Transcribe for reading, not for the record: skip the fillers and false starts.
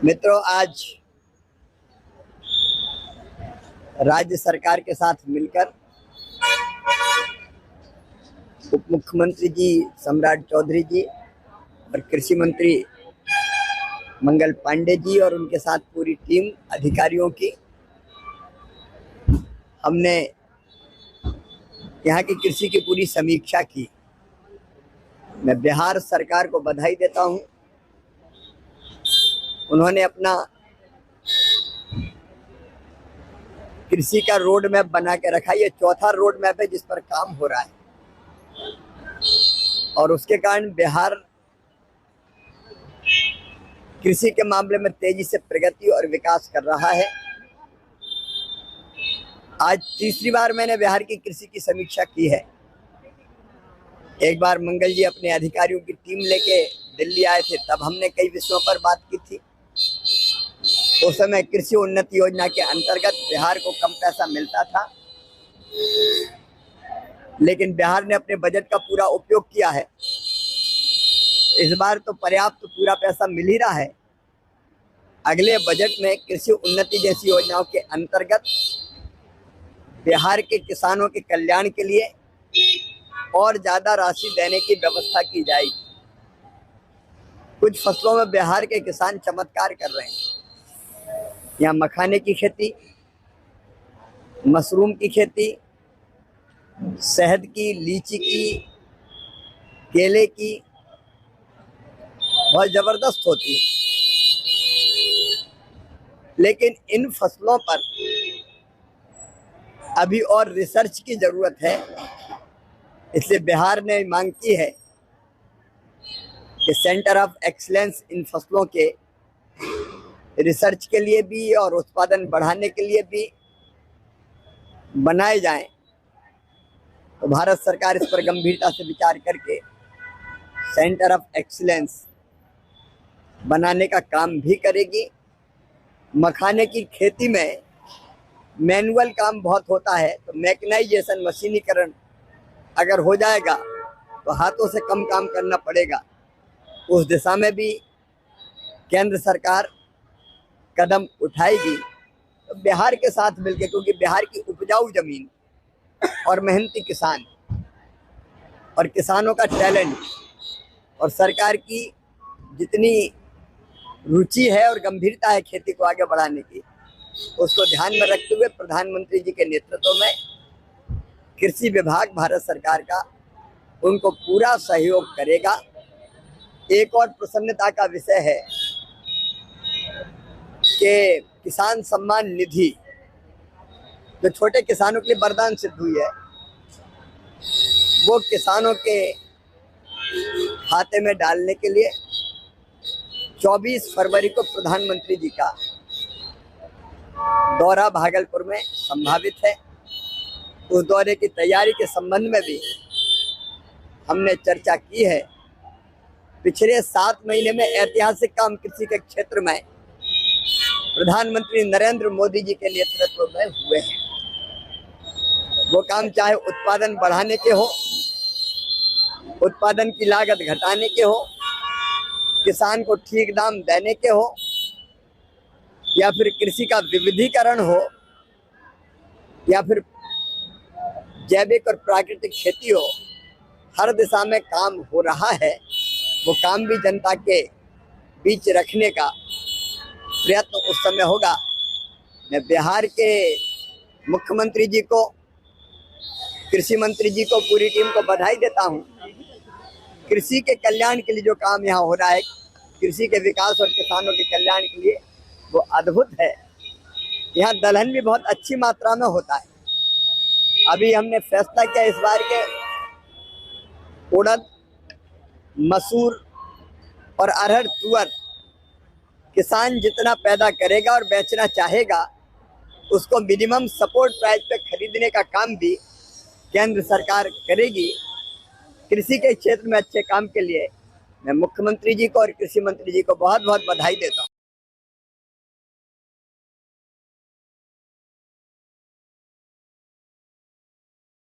मित्रों, आज राज्य सरकार के साथ मिलकर उप मुख्यमंत्री जी सम्राट चौधरी जी और कृषि मंत्री मंगल पांडे जी और उनके साथ पूरी टीम अधिकारियों की हमने यहाँ की कृषि की पूरी समीक्षा की। मैं बिहार सरकार को बधाई देता हूँ। उन्होंने अपना कृषि का रोड मैप बना के रखा। ये चौथा रोड मैप है जिस पर काम हो रहा है और उसके कारण बिहार कृषि के मामले में तेजी से प्रगति और विकास कर रहा है। आज तीसरी बार मैंने बिहार की कृषि की समीक्षा की है। एक बार मंगल जी अपने अधिकारियों की टीम लेके दिल्ली आए थे, तब हमने कई विषयों पर बात की थी। उस समय कृषि उन्नति योजना के अंतर्गत बिहार को कम पैसा मिलता था, लेकिन बिहार ने अपने बजट का पूरा उपयोग किया है। इस बार तो पर्याप्त पूरा पैसा मिल ही रहा है। अगले बजट में कृषि उन्नति जैसी योजनाओं के अंतर्गत बिहार के किसानों के कल्याण के लिए और ज्यादा राशि देने की व्यवस्था की जाएगी। कुछ फसलों में बिहार के किसान चमत्कार कर रहे हैं। यहाँ मखाने की खेती, मशरूम की खेती, शहद की, लीची की, केले की बहुत जबरदस्त होती है। लेकिन इन फसलों पर अभी और रिसर्च की जरूरत है। इसलिए बिहार ने मांग की है कि सेंटर ऑफ एक्सीलेंस इन फसलों के रिसर्च के लिए भी और उत्पादन बढ़ाने के लिए भी बनाए जाएं। तो भारत सरकार इस पर गंभीरता से विचार करके सेंटर ऑफ एक्सीलेंस बनाने का काम भी करेगी। मखाने की खेती में मैनुअल काम बहुत होता है, तो मैकेनाइजेशन, मशीनीकरण अगर हो जाएगा तो हाथों से कम काम करना पड़ेगा। उस दिशा में भी केंद्र सरकार कदम उठाएगी। तो बिहार के साथ मिलकर, क्योंकि बिहार की उपजाऊ जमीन और मेहनती किसान और किसानों का टैलेंट और सरकार की जितनी रुचि है और गंभीरता है खेती को आगे बढ़ाने की, उसको ध्यान में रखते हुए प्रधानमंत्री जी के नेतृत्व में कृषि विभाग भारत सरकार का उनको पूरा सहयोग करेगा। एक और प्रसन्नता का विषय है कि किसान सम्मान निधि जो छोटे किसानों के लिए वरदान सिद्ध हुई है, वो किसानों के खाते में डालने के लिए 24 फरवरी को प्रधानमंत्री जी का दौरा भागलपुर में संभावित है। उस दौरे की तैयारी के संबंध में भी हमने चर्चा की है। पिछले 7 महीने में ऐतिहासिक काम कृषि के क्षेत्र में प्रधानमंत्री नरेंद्र मोदी जी के नेतृत्व में हुए हैं। वो काम चाहे उत्पादन बढ़ाने के हो, उत्पादन की लागत घटाने के हो, किसान को ठीक दाम देने के हो, या फिर कृषि का विविधीकरण हो, या फिर जैविक और प्राकृतिक खेती हो, हर दिशा में काम हो रहा है। वो काम भी जनता के बीच रखने का प्रयत्न उस समय होगा। मैं बिहार के मुख्यमंत्री जी को, कृषि मंत्री जी को, पूरी टीम को बधाई देता हूँ। कृषि के कल्याण के लिए जो काम यहाँ हो रहा है, कृषि के विकास और किसानों के कल्याण के लिए, वो अद्भुत है। यहाँ दलहन भी बहुत अच्छी मात्रा में होता है। अभी हमने फैसला किया इस बार के उड़द, मसूर और अरहर, तुअर किसान जितना पैदा करेगा और बेचना चाहेगा, उसको मिनिमम सपोर्ट प्राइस पे खरीदने का काम भी केंद्र सरकार करेगी। कृषि के क्षेत्र में अच्छे काम के लिए मैं मुख्यमंत्री जी को और कृषि मंत्री जी को बहुत बहुत बधाई देता हूँ।